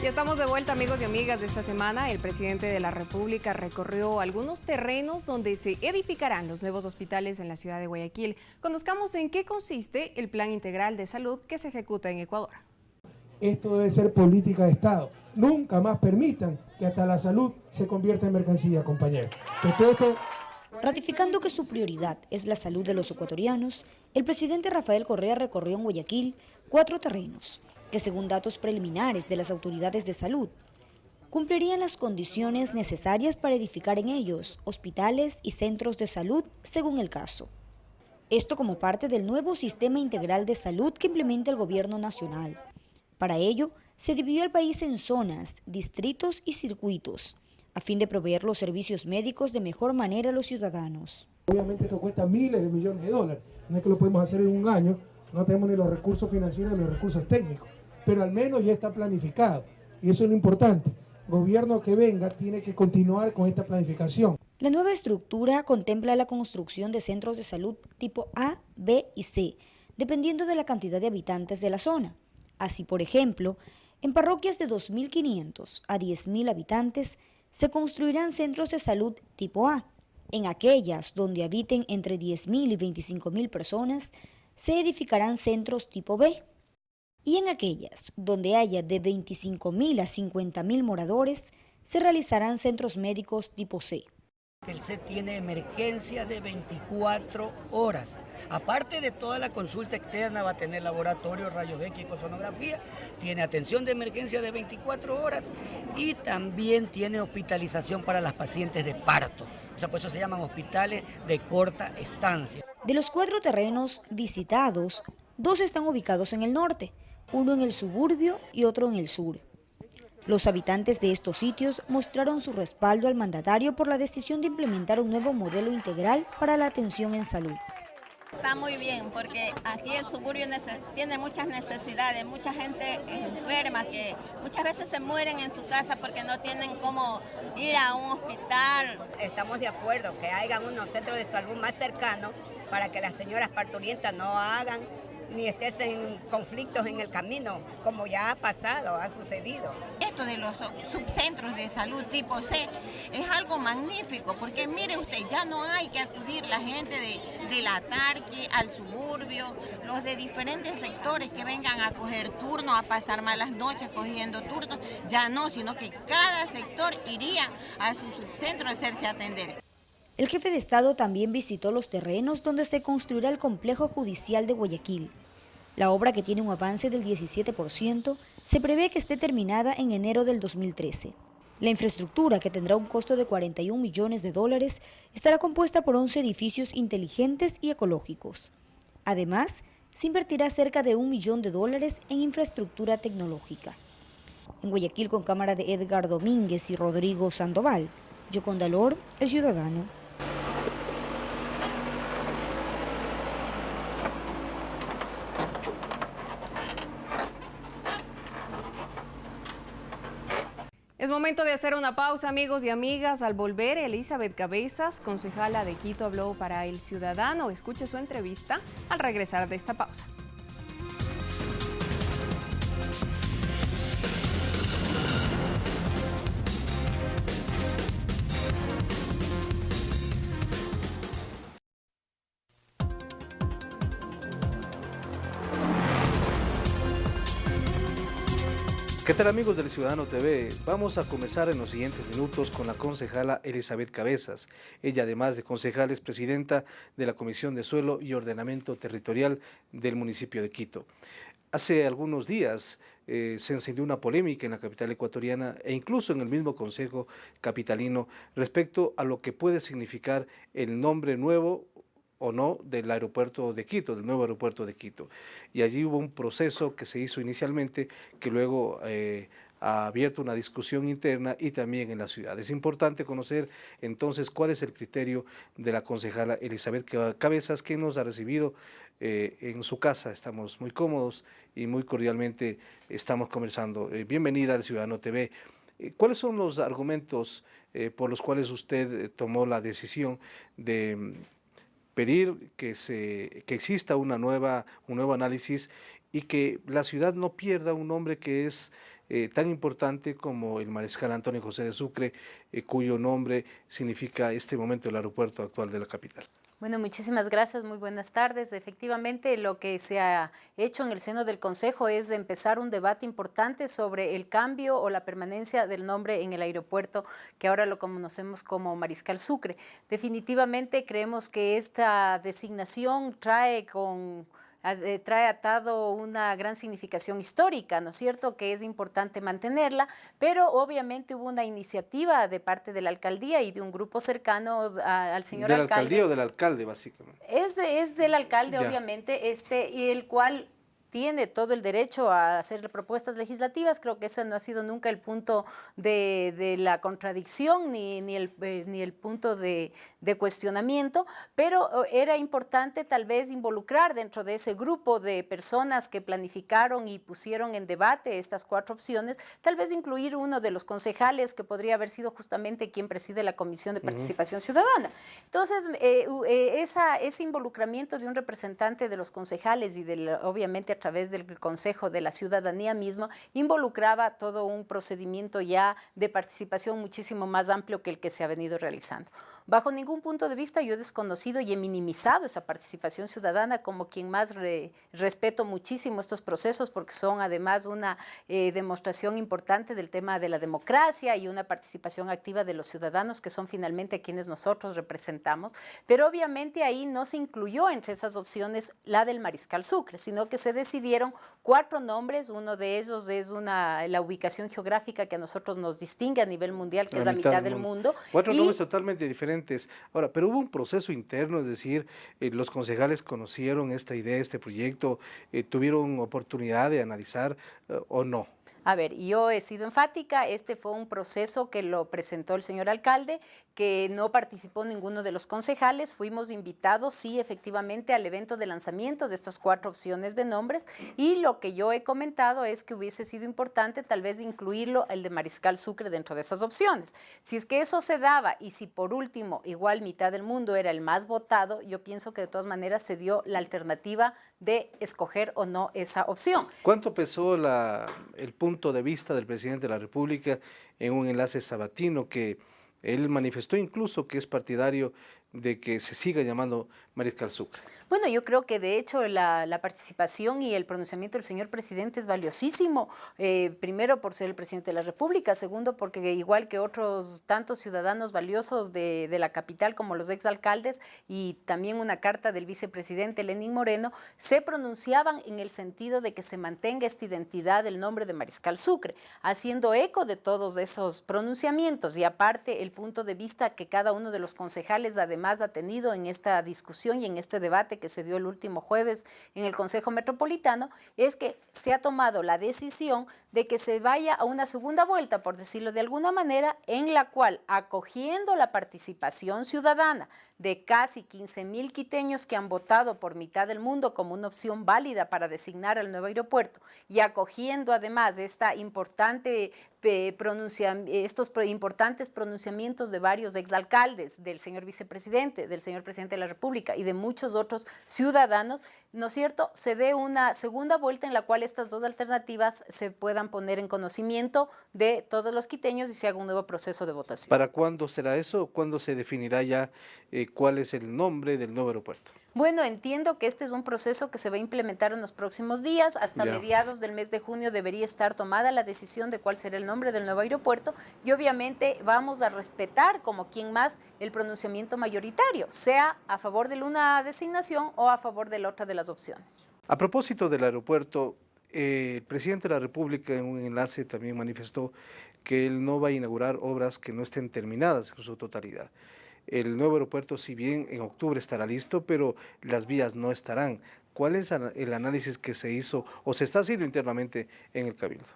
Ya estamos de vuelta, amigos y amigas. De esta semana, el presidente de la República recorrió algunos terrenos donde se edificarán los nuevos hospitales en la ciudad de Guayaquil. Conozcamos en qué consiste el Plan Integral de Salud que se ejecuta en Ecuador. Esto debe ser política de Estado. Nunca más permitan que hasta la salud se convierta en mercancía, compañeros. Ratificando que su prioridad es la salud de los ecuatorianos, el presidente Rafael Correa recorrió en Guayaquil 4 terrenos que, según datos preliminares de las autoridades de salud, cumplirían las condiciones necesarias para edificar en ellos hospitales y centros de salud según el caso. Esto como parte del nuevo sistema integral de salud que implementa el gobierno nacional. Para ello, se dividió el país en zonas, distritos y circuitos, a fin de proveer los servicios médicos de mejor manera a los ciudadanos. Obviamente esto cuesta miles de millones de dólares, no es que lo podemos hacer en un año, no tenemos ni los recursos financieros ni los recursos técnicos, pero al menos ya está planificado y eso es lo importante. El gobierno que venga tiene que continuar con esta planificación. La nueva estructura contempla la construcción de centros de salud tipo A, B y C, dependiendo de la cantidad de habitantes de la zona. Así, por ejemplo, en parroquias de 2.500 a 10.000 habitantes se construirán centros de salud tipo A. En aquellas donde habiten entre 10.000 y 25.000 personas, se edificarán centros tipo B. Y en aquellas donde haya de 25.000 a 50.000 moradores, se realizarán centros médicos tipo C. El CET tiene emergencia de 24 horas. Aparte de toda la consulta externa, va a tener laboratorio, rayos X, ecosonografía, tiene atención de emergencia de 24 horas y también tiene hospitalización para las pacientes de parto. O sea, por eso se llaman hospitales de corta estancia. De los 4 terrenos visitados, 2 están ubicados en el norte, uno en el suburbio y otro en el sur. Los habitantes de estos sitios mostraron su respaldo al mandatario por la decisión de implementar un nuevo modelo integral para la atención en salud. Está muy bien porque aquí el suburbio tiene muchas necesidades, mucha gente enferma que muchas veces se mueren en su casa porque no tienen cómo ir a un hospital. Estamos de acuerdo que hagan unos centros de salud más cercanos para que las señoras parturientas no hagan ni estén en conflictos en el camino, como ya ha pasado, ha sucedido. Esto de los subcentros de salud tipo C es algo magnífico, porque mire usted, ya no hay que acudir la gente de la Tarqui al suburbio, los de diferentes sectores que vengan a coger turno, a pasar malas noches cogiendo turnos, ya no, sino que cada sector iría a su subcentro a hacerse atender. El jefe de Estado también visitó los terrenos donde se construirá el complejo judicial de Guayaquil. La obra, que tiene un avance del 17%, se prevé que esté terminada en enero del 2013. La infraestructura, que tendrá un costo de 41 millones de dólares, estará compuesta por 11 edificios inteligentes y ecológicos. Además, se invertirá cerca de $1 millón en infraestructura tecnológica. En Guayaquil, con cámara de Edgar Domínguez y Rodrigo Sandoval, Yoconda Lor, El Ciudadano. Es momento de hacer una pausa, amigos y amigas. Al volver, Elizabeth Cabezas, concejala de Quito, habló para El Ciudadano. Escuche su entrevista al regresar de esta pausa. ¿Qué tal, amigos del Ciudadano TV? Vamos a conversar en los siguientes minutos con la concejala Elizabeth Cabezas. Ella, además de concejal, es presidenta de la Comisión de Suelo y Ordenamiento Territorial del municipio de Quito. Hace algunos días se encendió una polémica en la capital ecuatoriana e incluso en el mismo Consejo Capitalino respecto a lo que puede significar el nombre nuevo o no del aeropuerto de Quito, del nuevo aeropuerto de Quito. Y allí hubo un proceso que se hizo inicialmente que luego ha abierto una discusión interna y también en la ciudad. Es importante conocer entonces cuál es el criterio de la concejala Elizabeth Cabezas, que nos ha recibido en su casa. Estamos muy cómodos y muy cordialmente estamos conversando. Bienvenida al Ciudadano TV. ¿Cuáles son los argumentos por los cuales usted tomó la decisión de pedir que exista un nuevo análisis y que la ciudad no pierda un nombre que es tan importante como el Mariscal Antonio José de Sucre, cuyo nombre significa este momento el aeropuerto actual de la capital? Bueno, muchísimas gracias, muy buenas tardes. Efectivamente, lo que se ha hecho en el seno del Consejo es empezar un debate importante sobre el cambio o la permanencia del nombre en el aeropuerto, que ahora lo conocemos como Mariscal Sucre. Definitivamente creemos que esta designación trae atado una gran significación histórica, ¿no es cierto?, que es importante mantenerla, pero obviamente hubo una iniciativa de parte de la alcaldía y de un grupo cercano al señor alcalde. ¿De la alcaldía o del alcalde, básicamente? Es del alcalde, Ya. Obviamente, y el cual tiene todo el derecho a hacer propuestas legislativas. Creo que ese no ha sido nunca el punto de la contradicción ni el punto de cuestionamiento, pero era importante tal vez involucrar dentro de ese grupo de personas que planificaron y pusieron en debate estas 4 opciones, tal vez incluir uno de los concejales que podría haber sido justamente quien preside la Comisión de Participación Ciudadana. Entonces, ese involucramiento de un representante de los concejales y obviamente a través del Consejo de la Ciudadanía mismo, involucraba todo un procedimiento ya de participación muchísimo más amplio que el que se ha venido realizando. Bajo ningún punto de vista yo he desconocido y he minimizado esa participación ciudadana, como quien más respeto muchísimo estos procesos, porque son además una demostración importante del tema de la democracia y una participación activa de los ciudadanos, que son finalmente a quienes nosotros representamos. Pero obviamente ahí no se incluyó entre esas opciones la del Mariscal Sucre, sino que se decidieron 4 nombres. Uno de ellos es la ubicación geográfica que a nosotros nos distingue a nivel mundial, que es la mitad del mundo. 4 nombres totalmente diferentes. Ahora, pero hubo un proceso interno, es decir, los concejales conocieron esta idea, este proyecto, tuvieron oportunidad de analizar o no. A ver, yo he sido enfática, este fue un proceso que lo presentó el señor alcalde, que no participó ninguno de los concejales, fuimos invitados, sí, efectivamente, al evento de lanzamiento de estas 4 opciones de nombres, y lo que yo he comentado es que hubiese sido importante tal vez incluirlo el de Mariscal Sucre dentro de esas opciones. Si es que eso se daba, y si por último, igual mitad del mundo era el más votado, yo pienso que de todas maneras se dio la alternativa de escoger o no esa opción. ¿Cuánto pesó el punto de vista del presidente de la República en un enlace sabatino que él manifestó incluso que es partidario de que se siga llamando Mariscal Sucre? Bueno, yo creo que de hecho la participación y el pronunciamiento del señor presidente es valiosísimo, primero por ser el presidente de la República, segundo porque igual que otros tantos ciudadanos valiosos de la capital como los exalcaldes y también una carta del vicepresidente Lenín Moreno, se pronunciaban en el sentido de que se mantenga esta identidad del nombre de Mariscal Sucre, haciendo eco de todos esos pronunciamientos y aparte el punto de vista que cada uno de los concejales además ha tenido en esta discusión y en este debate que se dio el último jueves en el Consejo Metropolitano, es que se ha tomado la decisión de que se vaya a una segunda vuelta, por decirlo de alguna manera, en la cual, acogiendo la participación ciudadana de casi 15,000 quiteños que han votado por mitad del mundo como una opción válida para designar al nuevo aeropuerto y acogiendo además estos importantes pronunciamientos de varios exalcaldes, del señor vicepresidente, del señor presidente de la República y de muchos otros ciudadanos, ¿no es cierto?, se dé una segunda vuelta en la cual estas 2 alternativas se puedan poner en conocimiento de todos los quiteños y se haga un nuevo proceso de votación. ¿Para cuándo será eso? ¿Cuándo se definirá ya cuál es el nombre del nuevo aeropuerto? Bueno, entiendo que este es un proceso que se va a implementar en los próximos días. Hasta mediados del mes de junio debería estar tomada la decisión de cuál será el nombre del nuevo aeropuerto y obviamente vamos a respetar como quien más el pronunciamiento mayoritario, sea a favor de una designación o a favor de la otra de las opciones. A propósito del aeropuerto, el presidente de la República en un enlace también manifestó que él no va a inaugurar obras que no estén terminadas en su totalidad. El nuevo aeropuerto, si bien en octubre estará listo, pero las vías no estarán. ¿Cuál es el análisis que se hizo o se está haciendo internamente en el Cabildo?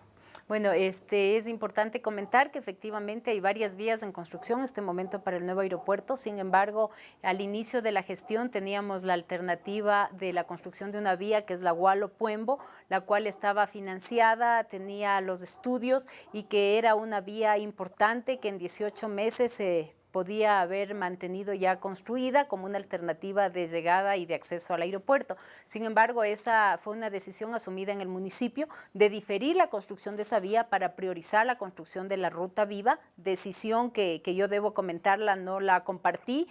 Bueno, es importante comentar que efectivamente hay varias vías en construcción en este momento para el nuevo aeropuerto. Sin embargo, al inicio de la gestión teníamos la alternativa de la construcción de una vía que es la Hualo-Puembo, la cual estaba financiada, tenía los estudios y que era una vía importante que en 18 meses se podía haber mantenido ya construida como una alternativa de llegada y de acceso al aeropuerto. Sin embargo, esa fue una decisión asumida en el municipio de diferir la construcción de esa vía para priorizar la construcción de la ruta viva, decisión que yo debo comentarla, no la compartí,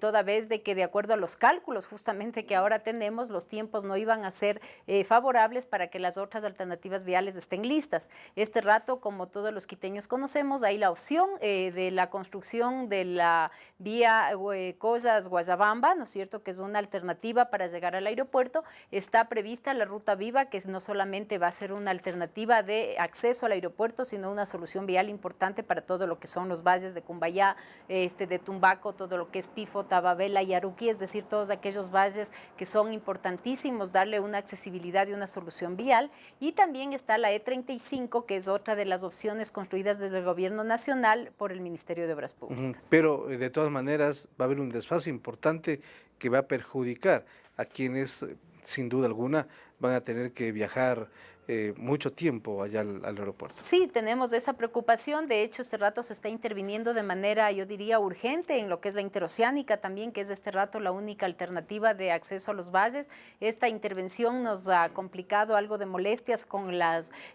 toda vez de que de acuerdo a los cálculos justamente que ahora tenemos, los tiempos no iban a ser favorables para que las otras alternativas viales estén listas. Este rato, como todos los quiteños conocemos, hay la opción de la construcción construcción de la vía Collas-Guayabamba, ¿no es cierto?, que es una alternativa para llegar al aeropuerto. Está prevista la ruta viva, que no solamente va a ser una alternativa de acceso al aeropuerto, sino una solución vial importante para todo lo que son los valles de Cumbayá, de Tumbaco, todo lo que es Pifo, Tababela y Aruquí, es decir, todos aquellos valles que son importantísimos, darle una accesibilidad y una solución vial. Y también está la E35, que es otra de las opciones construidas desde el Gobierno Nacional por el Ministerio de Obras Públicas. Pero de todas maneras va a haber un desfase importante que va a perjudicar a quienes, sin duda alguna, van a tener que viajar mucho tiempo allá al aeropuerto. Sí, tenemos esa preocupación. De hecho, este rato se está interviniendo de manera, yo diría, urgente en lo que es la interoceánica también, que es este rato la única alternativa de acceso a los valles. Esta intervención nos ha complicado algo de molestias con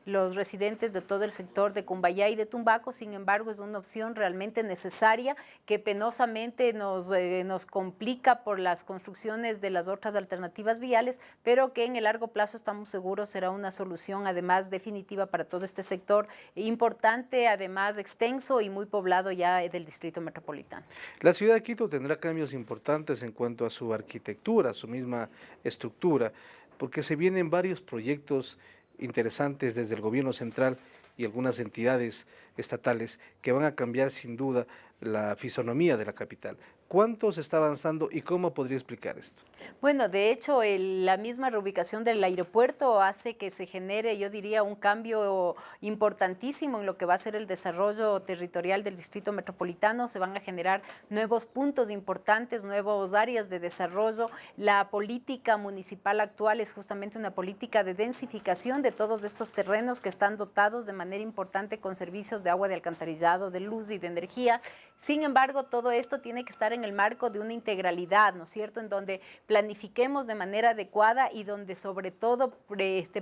los residentes de todo el sector de Cumbayá y de Tumbaco. Sin embargo, es una opción realmente necesaria que penosamente nos complica por las construcciones de las otras alternativas viales, pero que en el largo plazo estamos seguros será una solución además definitiva para todo este sector importante, además extenso y muy poblado ya del distrito metropolitano. La ciudad de Quito tendrá cambios importantes en cuanto a su arquitectura, su misma estructura, porque se vienen varios proyectos interesantes desde el gobierno central y algunas entidades estatales que van a cambiar sin duda la fisonomía de la capital. ¿Cuánto se está avanzando y cómo podría explicar esto? Bueno, de hecho, la misma reubicación del aeropuerto hace que se genere, yo diría, un cambio importantísimo en lo que va a ser el desarrollo territorial del distrito metropolitano. Se van a generar nuevos puntos importantes, nuevas áreas de desarrollo. La política municipal actual es justamente una política de densificación de todos estos terrenos que están dotados de manera importante con servicios de agua, de alcantarillado, de luz y de energía. Sin embargo, todo esto tiene que estar en el marco de una integralidad, ¿no es cierto?, en donde planifiquemos de manera adecuada y donde sobre todo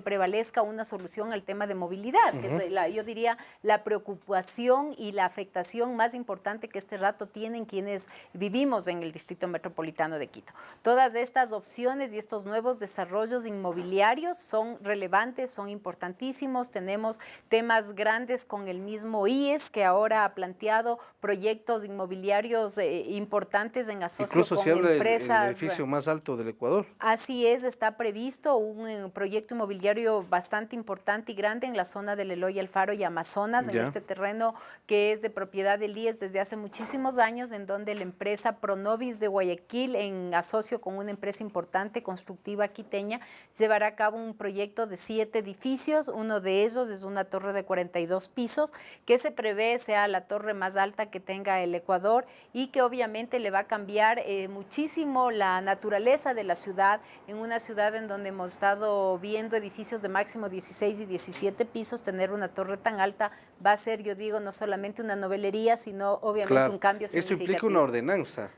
prevalezca una solución al tema de movilidad, que es yo diría la preocupación y la afectación más importante que este rato tienen quienes vivimos en el distrito metropolitano de Quito. Todas estas opciones y estos nuevos desarrollos inmobiliarios son relevantes, son importantísimos. Tenemos temas grandes con el mismo IES, que ahora ha planteado proyectos inmobiliarios importantes en asocio Incluso con se habla empresas. del edificio más alto del Ecuador. Así es, está previsto un proyecto inmobiliario bastante importante y grande en la zona del Eloy, Alfaro y Amazonas, en este terreno que es de propiedad del IES desde hace muchísimos años, en donde la empresa Pronovis de Guayaquil, en asocio con una empresa importante constructiva quiteña, llevará a cabo un proyecto de 7 edificios. Uno de ellos es una torre de 42 pisos, que se prevé sea la torre más alta que tenga el Ecuador y que obviamente le va a cambiar muchísimo la naturaleza de la ciudad, en una ciudad en donde hemos estado viendo edificios de máximo 16 y 17 pisos. Tener una torre tan alta va a ser, yo digo, no solamente una novelería, sino obviamente un cambio significativo. Esto implica una ordenanza.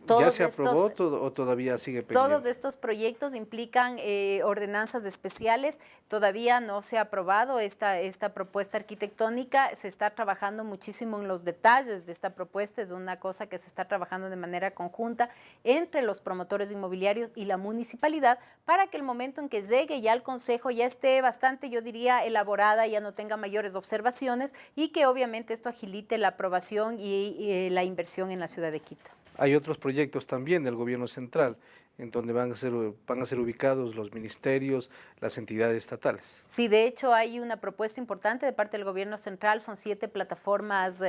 ¿Ya se aprobó o todavía sigue pendiente? Todos estos proyectos implican ordenanzas especiales. Todavía no se ha aprobado esta propuesta arquitectónica. Se está trabajando muchísimo en los detalles de esta propuesta. Es una cosa que se está trabajando de manera conjunta entre los promotores inmobiliarios y la municipalidad, para que el momento en que llegue ya al Consejo ya esté bastante, yo diría, elaborada, ya no tenga mayores observaciones y que obviamente esto agilite la aprobación y la inversión en la ciudad de Quito. Hay otros proyectos también del gobierno central, en donde van a ser ubicados los ministerios, las entidades estatales. Sí, de hecho hay una propuesta importante de parte del gobierno central. Son 7 plataformas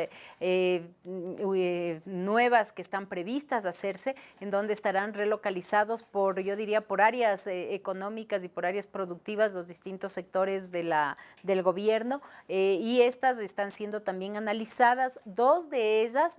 nuevas que están previstas hacerse, en donde estarán relocalizados por, yo diría, por áreas económicas y por áreas productivas los distintos sectores del gobierno, y estas están siendo también analizadas. 2 de ellas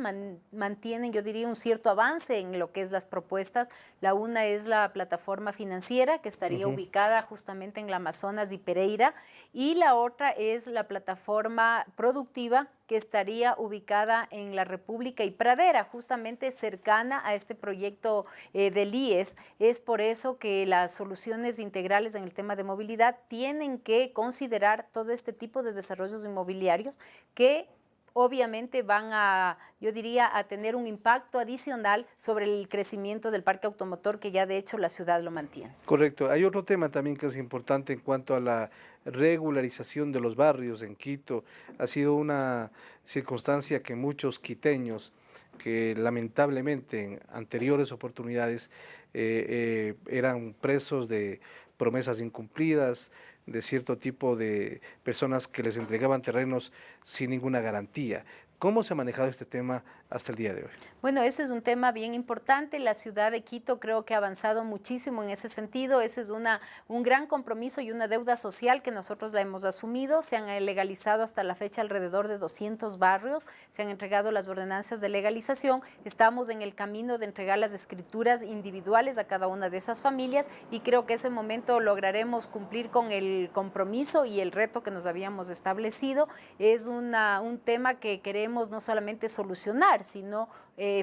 mantienen, yo diría, un cierto avance en lo que es las propuestas. La una es la plataforma financiera, que estaría ubicada justamente en la Amazonas y Pereira, y la otra es la plataforma productiva, que estaría ubicada en la República y Pradera, justamente cercana a este proyecto del IES. Es por eso que las soluciones integrales en el tema de movilidad tienen que considerar todo este tipo de desarrollos inmobiliarios que obviamente van a, yo diría, a tener un impacto adicional sobre el crecimiento del parque automotor que ya de hecho la ciudad lo mantiene. Correcto. Hay otro tema también que es importante en cuanto a la regularización de los barrios en Quito. Ha sido una circunstancia que muchos quiteños que lamentablemente en anteriores oportunidades eran presos de promesas incumplidas, de cierto tipo de personas que les entregaban terrenos sin ninguna garantía. ¿Cómo se ha manejado este tema hasta el día de hoy? Bueno, ese es un tema bien importante. La ciudad de Quito creo que ha avanzado muchísimo en ese sentido. Ese es un gran compromiso y una deuda social que nosotros la hemos asumido. Se han legalizado hasta la fecha alrededor de 200 barrios. Se han entregado las ordenanzas de legalización. Estamos en el camino de entregar las escrituras individuales a cada una de esas familias y creo que ese momento lograremos cumplir con el compromiso y el reto que nos habíamos establecido. Es un tema que queremos no solamente solucionar, sino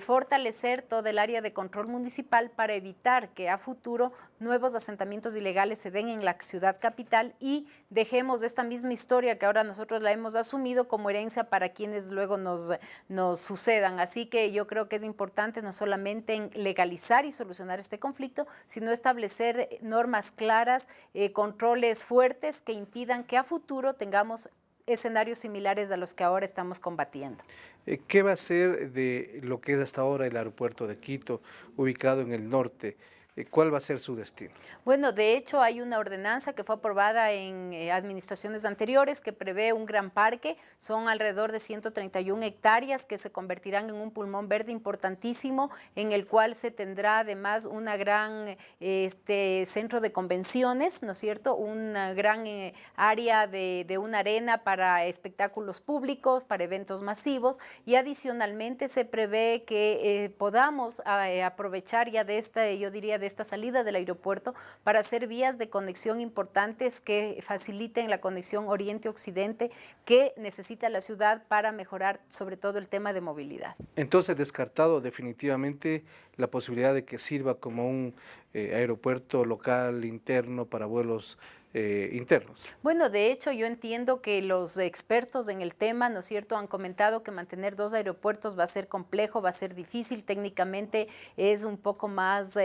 fortalecer todo el área de control municipal para evitar que a futuro nuevos asentamientos ilegales se den en la ciudad capital y dejemos esta misma historia que ahora nosotros la hemos asumido como herencia para quienes luego nos sucedan. Así que yo creo que es importante no solamente en legalizar y solucionar este conflicto, sino establecer normas claras, controles fuertes que impidan que a futuro tengamos escenarios similares a los que ahora estamos combatiendo. ¿Qué va a ser de lo que es hasta ahora el aeropuerto de Quito, ubicado en el norte? ¿Cuál va a ser su destino? Bueno, de hecho hay una ordenanza que fue aprobada en administraciones anteriores que prevé un gran parque, son alrededor de 131 hectáreas que se convertirán en un pulmón verde importantísimo en el cual se tendrá además una gran centro de convenciones, ¿no es cierto? Una gran área de una arena para espectáculos públicos, para eventos masivos y adicionalmente se prevé que podamos aprovechar ya de esta, yo diría, de esta salida del aeropuerto para hacer vías de conexión importantes que faciliten la conexión oriente-occidente que necesita la ciudad para mejorar sobre todo el tema de movilidad. Entonces, descartado definitivamente la posibilidad de que sirva como un aeropuerto local interno para vuelos internos. Bueno, de hecho yo entiendo que los expertos en el tema, ¿no es cierto?, han comentado que mantener dos aeropuertos va a ser complejo, va a ser difícil, técnicamente es un poco más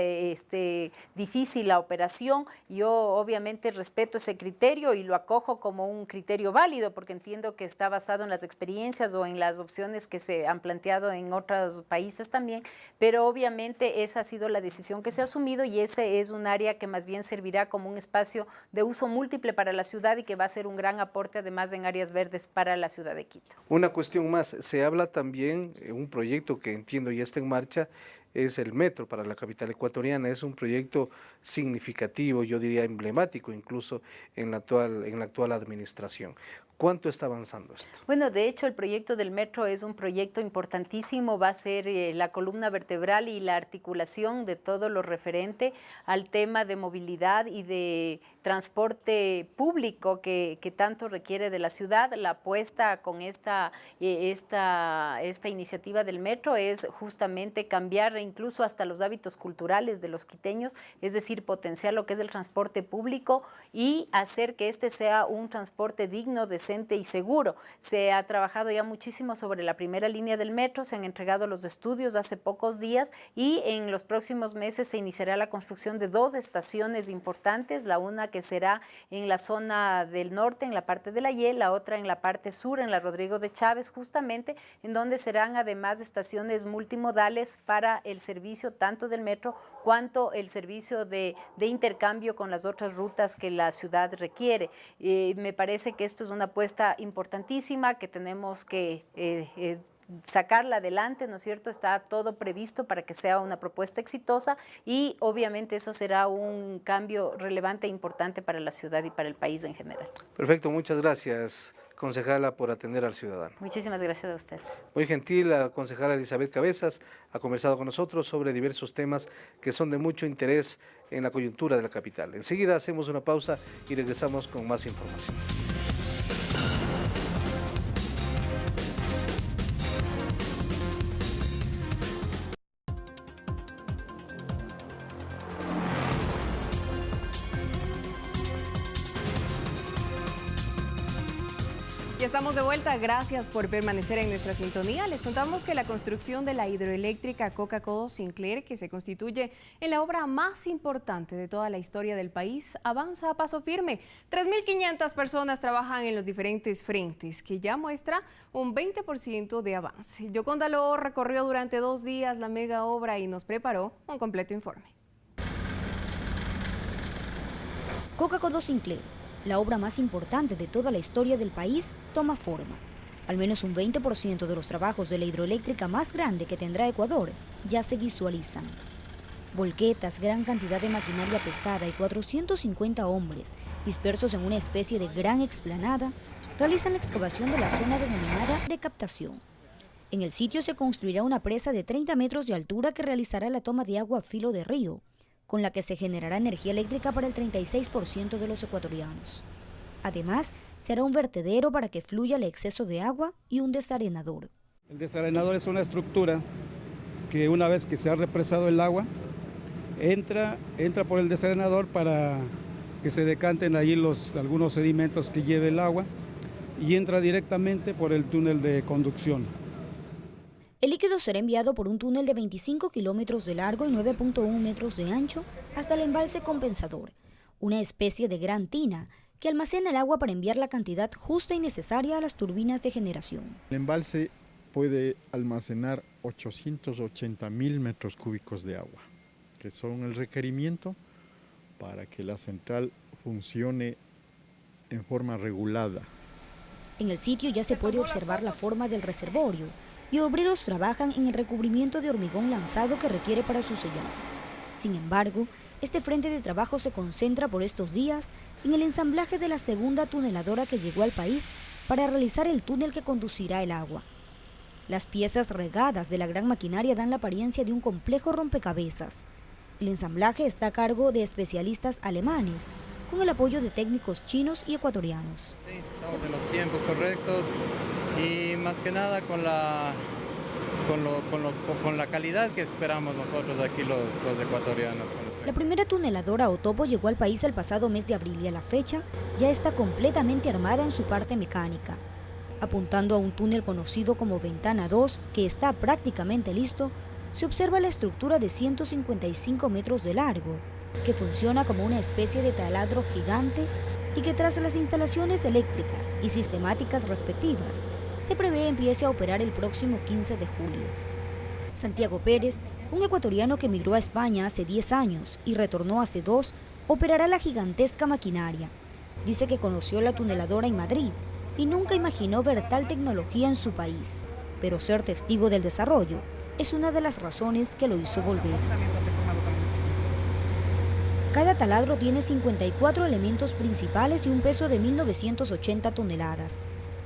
difícil la operación. Yo obviamente respeto ese criterio y lo acojo como un criterio válido porque entiendo que está basado en las experiencias o en las opciones que se han planteado en otros países también, pero obviamente esa ha sido la decisión que se ha asumido y ese es un área que más bien servirá como un espacio de uso múltiple para la ciudad y que va a ser un gran aporte además en áreas verdes para la ciudad de Quito. Una cuestión más, se habla también, un proyecto que entiendo ya está en marcha, es el metro para la capital ecuatoriana. Es un proyecto significativo, yo diría emblemático incluso en la actual administración. ¿Cuánto está avanzando esto? Bueno, de hecho el proyecto del metro es un proyecto importantísimo, va a ser la columna vertebral y la articulación de todo lo referente al tema de movilidad y de transporte público que tanto requiere de la ciudad. La apuesta con esta iniciativa del metro es justamente cambiar incluso hasta los hábitos culturales de los quiteños, es decir, potenciar lo que es el transporte público y hacer que este sea un transporte digno, decente y seguro. Se ha trabajado ya muchísimo sobre la primera línea del metro, se han entregado los estudios hace pocos días y en los próximos meses se iniciará la construcción de dos estaciones importantes, la una que será en la zona del norte, en la parte de la Y, la otra en la parte sur, en la Rodrigo de Chávez, justamente, en donde serán además estaciones multimodales para el servicio tanto del metro cuanto el servicio de intercambio con las otras rutas que la ciudad requiere. Me parece que esto es una apuesta importantísima que tenemos que sacarla adelante, ¿no es cierto? Está todo previsto para que sea una propuesta exitosa y obviamente eso será un cambio relevante e importante para la ciudad y para el país en general. Perfecto, muchas gracias, concejala, por atender al ciudadano. Muchísimas gracias a usted. Muy gentil, la concejala Elizabeth Cabezas ha conversado con nosotros sobre diversos temas que son de mucho interés en la coyuntura de la capital. Enseguida hacemos una pausa y regresamos con más información. Ya estamos de vuelta, gracias por permanecer en nuestra sintonía. Les contamos que la construcción de la hidroeléctrica Coca-Cola Sinclair, que se constituye en la obra más importante de toda la historia del país, avanza a paso firme. 3.500 personas trabajan en los diferentes frentes, que ya muestra un 20% de avance. Yoconda Lo recorrió durante 2 días la mega obra y nos preparó un completo informe. Coca-Cola Sinclair, la obra más importante de toda la historia del país, toma forma. Al menos un 20% de los trabajos de la hidroeléctrica más grande que tendrá Ecuador ya se visualizan. Volquetas, gran cantidad de maquinaria pesada y 450 hombres, dispersos en una especie de gran explanada, realizan la excavación de la zona denominada de captación. En el sitio se construirá una presa de 30 metros de altura que realizará la toma de agua a filo de río, con la que se generará energía eléctrica para el 36% de los ecuatorianos. Además, será un vertedero para que fluya el exceso de agua y un desarenador. El desarenador es una estructura que una vez que se ha represado el agua, entra por el desarenador para que se decanten allí algunos sedimentos que lleve el agua y entra directamente por el túnel de conducción. El líquido será enviado por un túnel de 25 kilómetros de largo y 9.1 metros de ancho hasta el embalse compensador, una especie de gran tina que almacena el agua para enviar la cantidad justa y necesaria a las turbinas de generación. El embalse puede almacenar 880.000 metros cúbicos de agua, que son el requerimiento para que la central funcione en forma regulada. En el sitio ya se puede observar la forma del reservorio y obreros trabajan en el recubrimiento de hormigón lanzado que requiere para su sellado. Sin embargo, este frente de trabajo se concentra por estos días en el ensamblaje de la segunda tuneladora que llegó al país para realizar el túnel que conducirá el agua. Las piezas regadas de la gran maquinaria dan la apariencia de un complejo rompecabezas. El ensamblaje está a cargo de especialistas alemanes, con el apoyo de técnicos chinos y ecuatorianos. Sí, estamos en los tiempos correctos y más que nada con la calidad que esperamos nosotros aquí los ecuatorianos. La primera tuneladora Otopo llegó al país el pasado mes de abril y a la fecha ya está completamente armada en su parte mecánica. Apuntando a un túnel conocido como Ventana 2, que está prácticamente listo, se observa la estructura de 155 metros de largo, que funciona como una especie de taladro gigante y que tras las instalaciones eléctricas y sistemáticas respectivas, se prevé empiece a operar el próximo 15 de julio. Santiago Pérez, un ecuatoriano que emigró a España hace 10 años y retornó hace 2, operará la gigantesca maquinaria. Dice que conoció la tuneladora en Madrid y nunca imaginó ver tal tecnología en su país, pero ser testigo del desarrollo es una de las razones que lo hizo volver. Cada taladro tiene 54 elementos principales y un peso de 1.980 toneladas.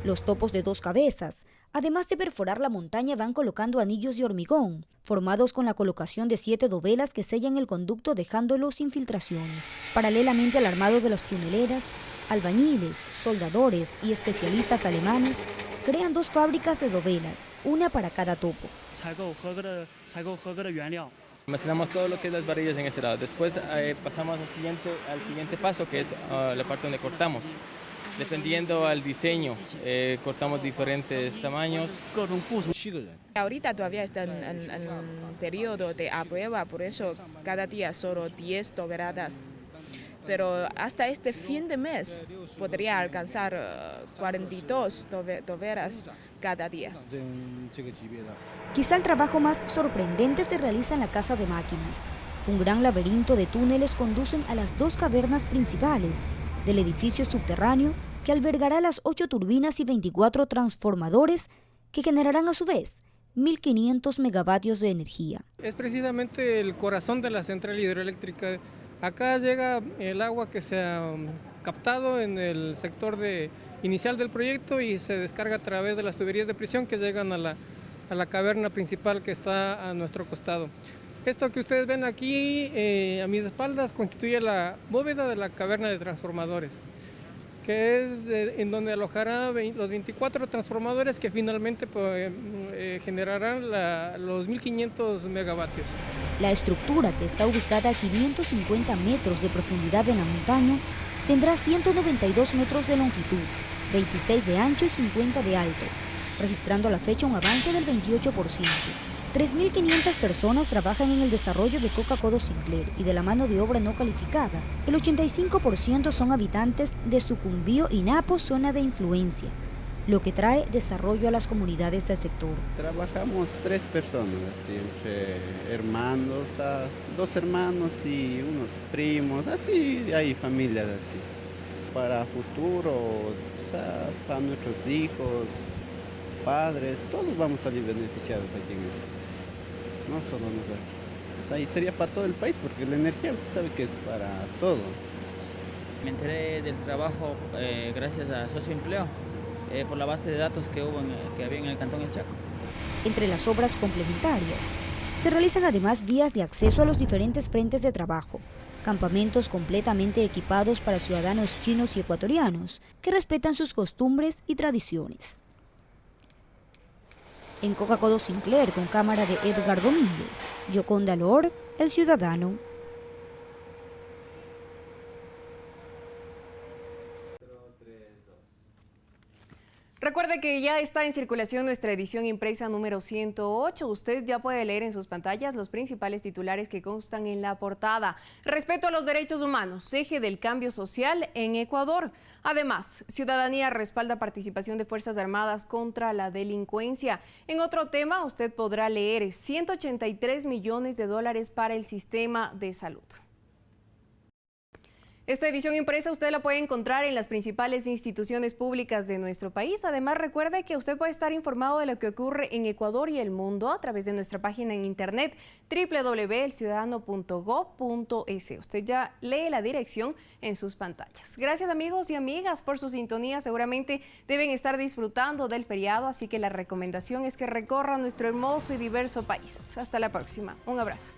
Los topos de 2 cabezas, además de perforar la montaña, van colocando anillos de hormigón, formados con la colocación de 7 dovelas que sellan el conducto dejándolo sin filtraciones. Paralelamente al armado de las tuneleras, albañiles, soldadores y especialistas alemanes crean 2 fábricas de dovelas, una para cada topo. Almacenamos todo lo que es las varillas en este lado. Después pasamos al siguiente paso, que es la parte donde cortamos. Dependiendo al diseño, cortamos diferentes tamaños. Ahorita todavía está en periodo de prueba, por eso cada día solo 10 toneladas. Pero hasta este fin de mes podría alcanzar 42 toneladas cada día. Quizá el trabajo más sorprendente se realiza en la casa de máquinas. Un gran laberinto de túneles conducen a las 2 cavernas principales del edificio subterráneo que albergará las 8 turbinas y 24 transformadores que generarán a su vez 1.500 megavatios de energía. Es precisamente el corazón de la central hidroeléctrica. Acá llega el agua que se ha captado en el sector inicial del proyecto y se descarga a través de las tuberías de presión que llegan a la caverna principal que está a nuestro costado. Esto que ustedes ven aquí a mis espaldas constituye la bóveda de la caverna de transformadores, que es en donde alojará los 24 transformadores que finalmente generarán los 1.500 megavatios. La estructura, que está ubicada a 550 metros de profundidad en la montaña, tendrá 192 metros de longitud, 26 de ancho y 50 de alto, registrando a la fecha un avance del 28%. 3.500 personas trabajan en el desarrollo de Coca-Codo Sinclair y de la mano de obra no calificada, el 85% son habitantes de Sucumbío y Napo, zona de influencia, lo que trae desarrollo a las comunidades del sector. Trabajamos 3 personas, así, entre hermanos, 2 hermanos y unos primos, así, hay familias así. Para futuro, o sea, para nuestros hijos, padres, todos vamos a salir beneficiados aquí en esto. No solo nosotros. O sea, y sería para todo el país, porque la energía usted sabe que es para todo. Me enteré del trabajo gracias a Socioempleo, por la base de datos que había en el Cantón El Chaco. Entre las obras complementarias, se realizan además vías de acceso a los diferentes frentes de trabajo, campamentos completamente equipados para ciudadanos chinos y ecuatorianos que respetan sus costumbres y tradiciones. En Coca-Codo Sinclair, con cámara de Edgar Domínguez, Yoconda Lor, El Ciudadano. Recuerde que ya está en circulación nuestra edición impresa número 108. Usted ya puede leer en sus pantallas los principales titulares que constan en la portada. Respeto a los derechos humanos, eje del cambio social en Ecuador. Además, ciudadanía respalda participación de Fuerzas Armadas contra la delincuencia. En otro tema, usted podrá leer 183 millones de dólares para el sistema de salud. Esta edición impresa usted la puede encontrar en las principales instituciones públicas de nuestro país. Además, recuerde que usted puede estar informado de lo que ocurre en Ecuador y el mundo a través de nuestra página en internet www.elciudadano.gov.es. Usted ya lee la dirección en sus pantallas. Gracias amigos y amigas por su sintonía. Seguramente deben estar disfrutando del feriado, así que la recomendación es que recorran nuestro hermoso y diverso país. Hasta la próxima. Un abrazo.